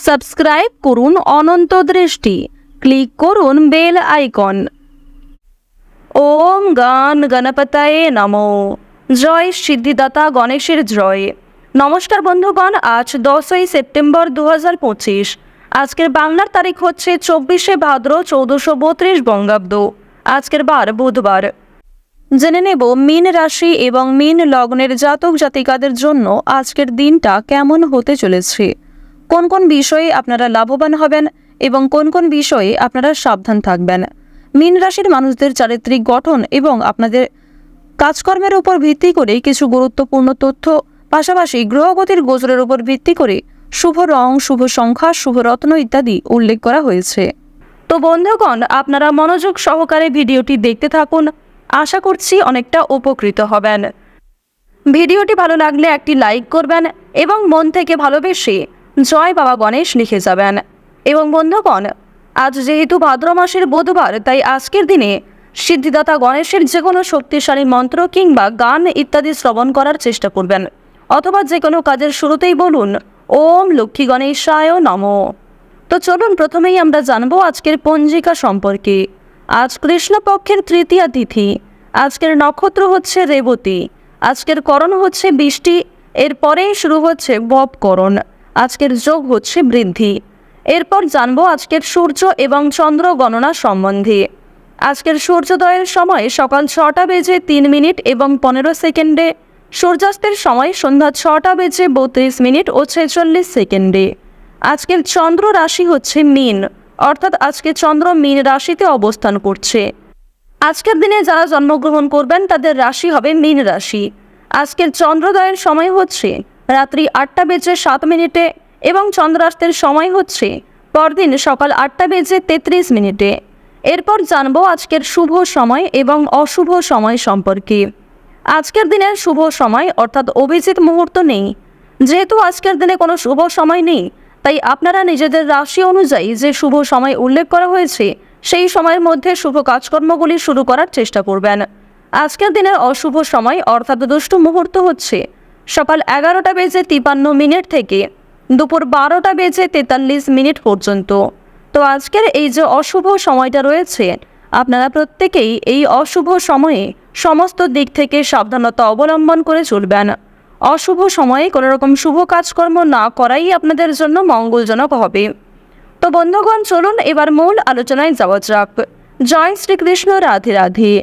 Subscribe করুন অনন্ত দৃষ্টি, click করুন বেল আইকন। ওম গণ গণপতয়ে নমো। জয় সিদ্ধিদাতা গণেশের জয়। নমস্কার বন্ধুগণ, আজ 10ই সেপ্টেম্বর 2025। আজকের বাংলার তারিখ হচ্ছে 24শে ভাদ্র 1432 বঙ্গাব্দ। আজকের বার বুধবার। জেনে নেব মীন রাশি এবং মীন লগ্নের জাতক জাতিকাদের জন্য আজকের দিনটা কেমন হতে চলেছে, কোন কোন বিষয়ে আপনারা লাভবান হবেন এবং কোন কোন বিষয়ে আপনারা সাবধান থাকবেন। মীন রাশির মানুষদের চারিত্রিক গঠন এবং আপনাদের কাজকর্মের উপর ভিত্তি করে কিছু গুরুত্বপূর্ণ তথ্য, পাশাপাশি গ্রহগতির গোচরের উপর ভিত্তি করে শুভ রং, শুভ সংখ্যা, শুভ রত্ন ইত্যাদি উল্লেখ করা হয়েছে। তো বন্ধুগণ, আপনারা মনোযোগ সহকারে ভিডিওটি দেখতে থাকুন। আশা করছি অনেকটা উপকৃত হবেন। ভিডিওটি ভালো লাগলে একটি লাইক করবেন এবং মন থেকে ভালোবেসে জয় বাবা গণেশ লিখে যাবেন। এবং বন্ধুগণ, আজ যেহেতু ভাদ্র মাসের বুধবার, তাই আজকের দিনে সিদ্ধিদাতা গণেশের যে কোনো শক্তিশালী মন্ত্র কিংবা গান ইত্যাদি শ্রবণ করার চেষ্টা করবেন, অথবা যে কোনো কাজের শুরুতেই বলুন ওম লক্ষ্মী গণেশায় নমঃ। তো চলুন প্রথমেই আমরা জানবো আজকের পঞ্জিকা সম্পর্কে। আজ কৃষ্ণপক্ষের তৃতীয়া তিথি। আজকের নক্ষত্র হচ্ছে রেবতী। আজকের করণ হচ্ছে বৃষ্টি। এরপরেই শুরু হচ্ছে বপকরণ। আজকের যোগ হচ্ছে বৃদ্ধি। এরপর জানবো আজকের সূর্য এবং চন্দ্র গণনা সম্বন্ধে। আজকের সূর্যোদয়ের সময় সকাল 6টা বেজে 3 মিনিট এবং 15 সেকেন্ডে। সূর্যাস্তের সময় সন্ধ্যা 6টা বেজে 32 মিনিট ও 46 সেকেন্ডে। আজকের চন্দ্র রাশি হচ্ছে মীন, অর্থাৎ আজকে চন্দ্র মীন রাশিতে অবস্থান করছে। আজকের দিনে যারা জন্মগ্রহণ করবেন তাদের রাশি হবে মীন রাশি। আজকের চন্দ্রোদয়ের সময় হচ্ছে রাত্রি 8টা বেজে 7 মিনিটে এবং চন্দ্রাস্তের সময় হচ্ছে পরদিন সকাল 8টা বেজে 33 মিনিটে। এরপর জানবো আজকের শুভ সময় এবং অশুভ সময় সম্পর্কে। আজকের দিনের শুভ সময় অর্থাৎ অভিজিৎ মুহূর্ত নেই। যেহেতু আজকের দিনে কোনো শুভ সময় নেই, তাই আপনারা নিজেদের রাশি অনুযায়ী যে শুভ সময় উল্লেখ করা হয়েছে সেই সময়ের মধ্যে শুভ কাজকর্মগুলি শুরু করার চেষ্টা করবেন। আজকের দিনের অশুভ সময় অর্থাৎ দুষ্ট মুহূর্ত হচ্ছে সকাল 11টা বেজে 53 মিনিট থেকে দুপুর 12টা বেজে 43 মিনিট পর্যন্ত। তো আজকের এই যে অশুভ সময়টা রয়েছে, আপনারা প্রত্যেকেই এই অশুভ সময়ে সমস্ত দিক থেকে সাবধানতা অবলম্বন করে চলবেন। অশুভ সময়ে কোনো রকম শুভ কাজকর্ম না করাই আপনাদের জন্য মঙ্গলজনক হবে। তো বন্ধুগণ, চলুন এবার মূল আলোচনায় যাওয়া যাক। জয় শ্রীকৃষ্ণ, রাধে রাধে।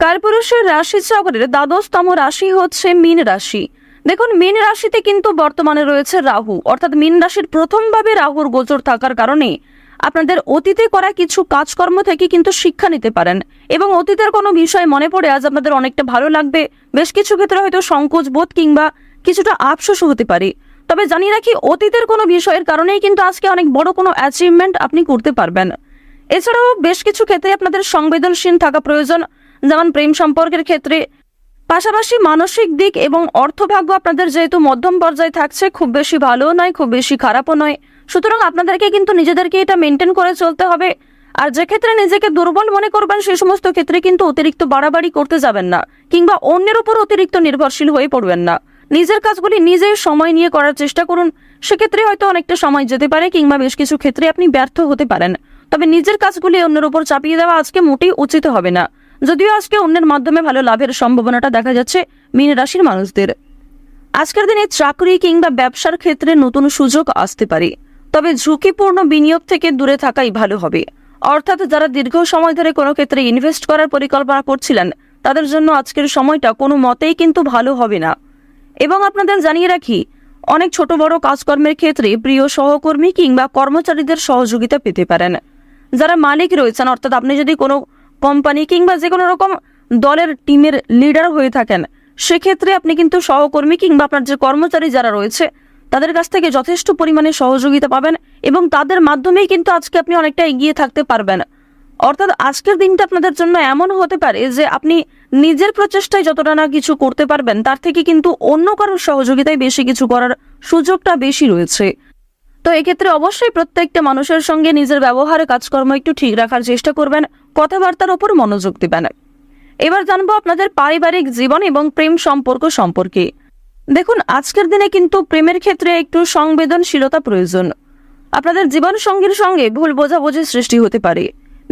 কালপুরুষের রাশি চক্রের দ্বাদশতম রাশি হচ্ছে মীন রাশি। দেখুন, মীন রাশিতে কিন্তু বর্তমানে রয়েছে রাহু, অর্থাৎ মীন রাশির প্রথমভাবে রাহুর গোচর থাকার কারণে আপনাদের অতীতে করা কিছু কাজকর্ম থেকে কিন্তু শিক্ষা নিতে পারেন এবং অতীতের কোনো বিষয় মনে পড়ে আজ আপনাদের অনেকটা ভালো লাগবে। বেশ কিছু ক্ষেত্রে হয়তো সংকোচ বোধ কিংবা কিছুটা আফসোসও হতে পারে। তবে জানিয়ে রাখি, অতীতের কোনো বিষয়ের কারণেই কিন্তু আজকে অনেক বড় কোনো অ্যাচিভমেন্ট আপনি করতে পারবেন। এছাড়াও বেশ কিছু ক্ষেত্রে আপনাদের সংবেদনশীল থাকা প্রয়োজন, যেমন প্রেম সম্পর্কের ক্ষেত্রে। পাশাপাশি মানসিক দিক এবং অর্থভাগ্য আপনাদের যেহেতু মধ্যম পর্যায়ে থাকছে, খুব বেশি ভালোও নয়, খুব বেশি খারাপও নয়। সুতরাং আপনাদেরকে কিন্তু নিজেদেরকে এটা মেনটেন করে চলতে হবে। আর যে ক্ষেত্রে নিজেকে দুর্বল মনে করবেন সেই সমস্ত ক্ষেত্রে কিন্তু অতিরিক্ত বাড়াবাড়ি করতে যাবেন না কিংবা অন্যের উপর অতিরিক্ত নির্ভরশীল হয়ে পড়বেন না। নিজের কাজগুলি নিজের সময় নিয়ে করার চেষ্টা করুন। সেক্ষেত্রে হয়তো অনেকটা সময় যেতে পারে কিংবা বেশ কিছু ক্ষেত্রে আপনি ব্যর্থ হতে পারেন। তবে নিজের কাজগুলি অন্যের উপর চাপিয়ে দেওয়া আজকে মোটেই উচিত হবে না। যদিও আজকে অন্যের মাধ্যমে ভালো লাভের সম্ভাবনাটা দেখা যাচ্ছে মীন রাশির মানুষদের। আজকের দিনে চাকরি কিংবা ব্যবসার ক্ষেত্রে নতুন সুযোগ আসতে পারে, তবে ঝুঁকিপূর্ণ বিনিয়োগ থেকে দূরে থাকাই ভালো হবে। অর্থাৎ যারা দীর্ঘ সময় ধরে কোনো ক্ষেত্রে ইনভেস্ট করার পরিকল্পনা করছিলেন, তাদের জন্য আজকের সময়টা কোনো মতেই কিন্তু ভালো হবে না। এবং আপনাদের জানিয়ে রাখি, অনেক ছোট বড় কাজকর্মের ক্ষেত্রে প্রিয় সহকর্মী কিংবা কর্মচারীদের সহযোগিতা পেতে পারেন। যারা মালিক রয়েছেন, অর্থাৎ আপনি যদি কোনো কোম্পানি কিংবা যে কোনো রকম দলের টিমের লিডার হয়ে থাকেন, সেক্ষেত্রে আপনি কিন্তু সহকর্মী কিংবা আপনার যে কর্মচারী যারা রয়েছে তাদের কাছ থেকে যথেষ্ট পরিমাণে সহযোগিতা পাবেন এবং তাদের মাধ্যমেই কিন্তু আজকে আপনি অনেকটা এগিয়ে থাকতে পারবেন। অর্থাৎ আজকের দিনটা আপনাদের জন্য এমন হতে পারে যে আপনি নিজের প্রচেষ্টায় যতটা না কিছু করতে পারবেন, তার থেকে কিন্তু অন্য কারোর সহযোগিতায় বেশি কিছু করার সুযোগটা বেশি রয়েছে। তো এক্ষেত্রে অবশ্যই প্রত্যেকটা মানুষের সঙ্গে নিজের ব্যবহার কাজকর্ম একটু ঠিক রাখার চেষ্টা করবেন, কথাবার্তার উপর মনোযোগ দেবেন। এবার জানবো আপনাদের পারিবারিক জীবন এবং প্রেম সম্পর্ক সম্পর্কে। দেখুন, আজকের দিনে কিন্তু প্রেমের ক্ষেত্রে একটু সংবেদনশীলতা প্রয়োজন। আপনাদের জীবন সঙ্গীর সঙ্গে ভুল বোঝাবুঝির সৃষ্টি হতে পারে।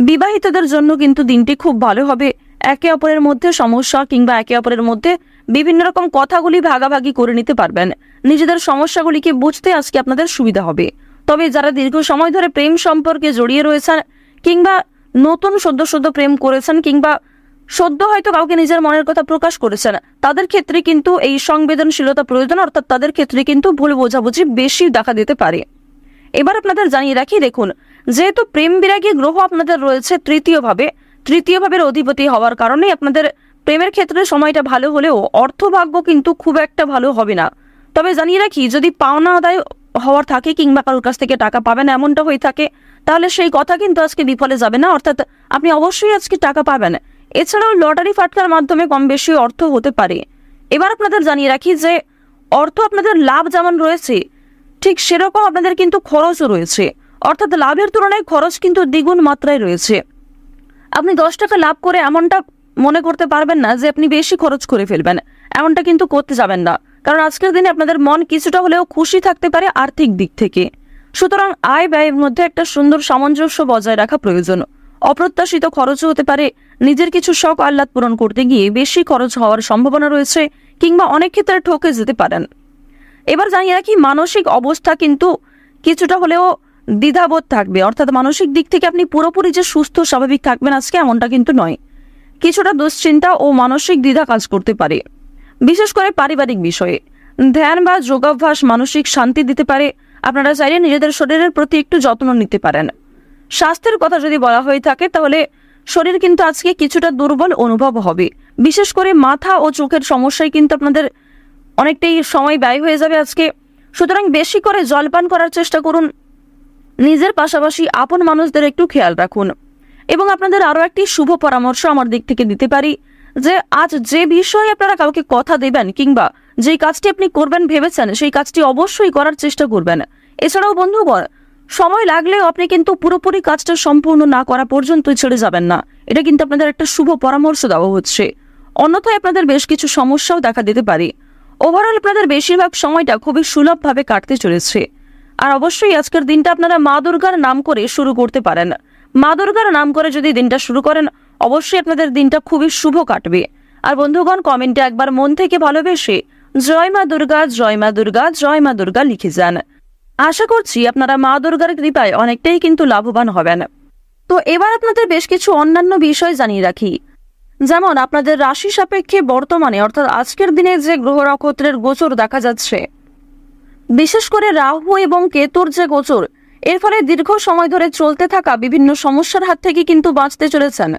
বিবাহিতদের জন্য কিন্তু দিনটি খুব ভালো হবে। একে অপরের মধ্যে সমস্যা কিংবা একে অপরের মধ্যে বিভিন্ন রকম কথাগুলি ভাগাভাগি করে নিতে পারবেন। নিজেদের সমস্যাগুলিকে বুঝতে আজকে আপনাদের সুবিধা হবে। তবে যারা দীর্ঘ সময় ধরে প্রেম সম্পর্কে জড়িয়ে রয়েছেন কিংবা নতুন সদ্য প্রেম করেছেন কিংবা সদ্য হয়তো কাউকে নিজের মনের কথা প্রকাশ করেছেন, তাদের ক্ষেত্রে কিন্তু এই সংবেদনশীলতা প্রয়োজন, অর্থাৎ তাদের ক্ষেত্রে কিন্তু ভুল বোঝাবুঝি বেশি দেখা দিতে পারে। এবার আপনাদের জানিয়ে রাখি, দেখুন, যেহেতু প্রেম বিরাগী গ্রহ আপনাদের রয়েছে তৃতীয় ভাবের অধিপতি হওয়ার কারণে আপনাদের প্রেমের ক্ষেত্রে সময়টা ভালো হলেও অর্থভাগ্য কিন্তু খুব একটা ভালো হবে না। তবে জানিয়ে রাখি, যদি পাওনা আদায় হওয়ার থাকে কিংবা কারোর কাছ থেকে টাকা পাবেন এমনটা হয়ে থাকে, তাহলে সেই কথা কিন্তু আজকে বিফলে যাবে না, অর্থাৎ আপনি অবশ্যই আজকে টাকা পাবেন। এছাড়াও লটারি ফাটকার মাধ্যমে কম বেশি অর্থ হতে পারে। এবার আপনাদের জানিয়ে রাখি যে অর্থ আপনাদের লাভ যেমন রয়েছে, ঠিক সেরকম আপনাদের কিন্তু খরচও রয়েছে, অর্থাৎ লাভের তুলনায় খরচ কিন্তু দ্বিগুণ মাত্রায় রয়েছে। আপনি 10 টাকা লাভ করে এমনটা মনে করতে পারবেন না যে আপনি বেশি খরচ করে ফেলবেন, এমনটা কিন্তু করতে যাবেন না, কারণ আজকের দিনে আপনাদের মন কিছুটা হলেও খুশি থাকতে পারে আর্থিক দিক থেকে। সুতরাং আয় ব্যয়ের মধ্যে একটা সুন্দর সামঞ্জস্য বজায় রাখা প্রয়োজন। অপ্রত্যাশিত খরচও হতে পারে, নিজের কিছু শখ আহ্লাদ পূরণ করতে গিয়ে বেশি খরচ হওয়ার সম্ভাবনা রয়েছে কিংবা অনেক ক্ষেত্রে ঠকে যেতে পারেন। এবার জানিয়ে রাখি, মানসিক অবস্থা কিন্তু কিছুটা হলেও দ্বিধাবোধ থাকবে, অর্থাৎ মানসিক দিক থেকে আপনি পুরোপুরি যে সুস্থ স্বাভাবিক থাকবেন আজকে এমনটা কিন্তু নয়। কিছুটা দুশ্চিন্তা ও মানসিক দ্বিধা কাজ করতে পারে, বিশেষ করে পারিবারিক বিষয়ে। ধ্যান বা যোগাভ্যাস মানসিক শান্তি দিতে পারে। আপনারা চাইলে নিজেদের শরীরের প্রতি একটু যত্ন নিতে পারেন। স্বাস্থ্যের কথা যদি বলা হয়ে থাকে, তাহলে শরীর কিন্তু আজকে কিছুটা দুর্বল অনুভব হবে, বিশেষ করে মাথা ও চোখের সমস্যায় কিন্তু আপনাদের অনেকটাই সময় ব্যয় হয়ে যাবে আজকে। সুতরাং বেশি করে জলপান করার চেষ্টা করুন, নিজের পাশাপাশি আপন মানুষদের একটু খেয়াল রাখুন। এবং আপনাদের আরও একটি শুভ পরামর্শ আমার দিক থেকে দিতে পারি যে আজ যে বিষয়ে আপনারা কাউকে কথা দেবেন কিংবা যেই কাজটি আপনি করবেন ভেবেছেন সেই কাজটি অবশ্যই করার চেষ্টা করবেন। এছাড়াও বন্ধুগণ, সময় লাগলেও আপনি কিন্তু পুরোপুরি কাজটা সম্পূর্ণ না করা পর্যন্ত ছেড়ে যাবেন না, এটা কিন্তু আপনাদের একটা শুভ পরামর্শ দেওয়া হচ্ছে। অন্যথায় আপনাদের বেশ কিছু সমস্যাও দেখা দিতে পারে। ওভারঅল আপনাদের বেশিরভাগ সময়টা খুবই সুলভভাবে কাটতে চলেছে। আর অবশ্যই আজকের দিনটা আপনারা মা দুর্গার নাম করে শুরু করতে পারেন। মা দুর্গার নাম করে যদি দিনটা শুরু করেন, অবশ্যই আপনাদের দিনটা খুবই শুভ কাটবে। আর বন্ধুগণ, কমেন্টে একবার মন থেকে ভালোবেসে জয় মা দুর্গা, জয় মা দুর্গা, জয় মা দুর্গা লিখে যান। আশা করছি আপনারা মা দুর্গার কৃপায় অনেকটাই কিন্তু লাভবান হবেন। তো এবার আপনাদের বেশ কিছু অন্যান্য বিষয় জানিয়ে রাখি, যেমন আপনাদের রাশি সাপেক্ষে বর্তমানে অর্থাৎ আজকের দিনে যে গ্রহ নক্ষত্রের গোচর দেখা যাচ্ছে, বিশেষ করে রাহু এবং কেতুর যে গোচর, এর ফলে দীর্ঘ সময় ধরে চলতে থাকা বিভিন্ন সমস্যার হাত থেকে কিন্তু বাঁচতে চলেছেন।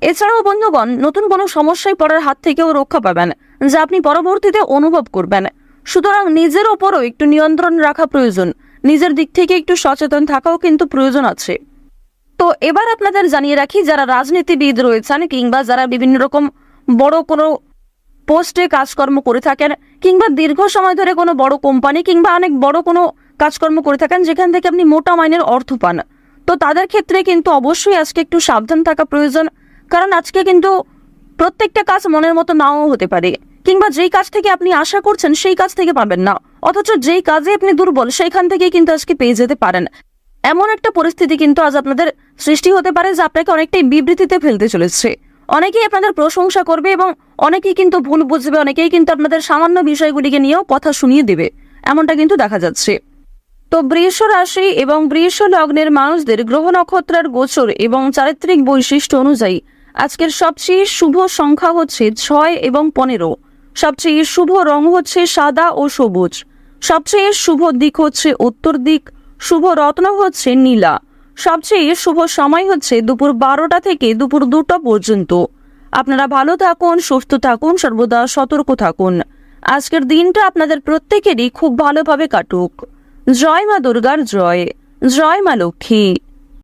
এছাড়াও বন্ধুগণ, নতুন কোনো সমস্যায় পড়ার হাত থেকেও রক্ষা পাবেন, যা আপনি পরবর্তীতে অনুভব করবেন। সুতরাং নিজের ওপরও একটু নিয়ন্ত্রণ রাখা প্রয়োজন, নিজের দিক থেকে একটু সচেতন থাকাও কিন্তু প্রয়োজন আছে। তো এবার আপনাদের জানিয়ে রাখি, যারা রাজনীতিবিদ রয়েছেন কিংবা যারা বিভিন্ন রকম বড় কোনো পোস্টে কাজকর্ম করে থাকেন কিংবা দীর্ঘ সময় ধরে কোনো বড় কোম্পানি কিংবা অনেক বড় কোনো কাজকর্ম করে থাকেন যেখান থেকে আপনি মোটা মাইনের অর্থ পান, তো তাদের ক্ষেত্রে কিন্তু অবশ্যই আজকে একটু সাবধান থাকা প্রয়োজন। কারণ আজকে কিন্তু প্রত্যেকটা কাজ মনের মতো নাও হতে পারে, কিংবা যেই কাজ থেকে আপনি আশা করছেন সেই কাজ থেকে পাবেন না, অথচ যেই কাজে আপনি দুর্বল সেইখান থেকে কিন্তু আজকে পেয়ে যেতে পারেন। এমন একটা পরিস্থিতি কিন্তু আজ আপনাদের সৃষ্টি হতে পারে যা আপনাকে অনেকটাই বিবৃতিতে ফেলতে চলেছে। অনেকেই আপনাদের প্রশংসা করবে এবং অনেকেই কিন্তু ভুল বুঝবে, অনেকেই কিন্তু আপনাদের সামান্য বিষয়গুলিকে নিয়েও কথা শুনিয়ে দেবে, এমনটা কিন্তু দেখা যাচ্ছে। তো বৃষ রাশি এবং বৃষ লগ্নের মানুষদের গ্রহ নক্ষত্রের গোচর এবং চারিত্রিক বৈশিষ্ট্য অনুযায়ী আজকের সবচেয়ে শুভ সংখ্যা হচ্ছে 6 এবং 15। সবচেয়ে শুভ রং হচ্ছে সাদা ও সবুজ। সবচেয়ে শুভ দিক হচ্ছে উত্তর দিক। শুভ রত্ন হচ্ছে নীলা। সবচেয়ে শুভ সময় হচ্ছে দুপুর 12টা থেকে দুপুর 2টা পর্যন্ত। আপনারা ভালো থাকুন, সুস্থ থাকুন, সর্বদা সতর্ক থাকুন। আজকের দিনটা আপনাদের প্রত্যেকেরই খুব ভালোভাবে কাটুক। জয় মা দুর্গার জয়, জয় মা লক্ষ্মী।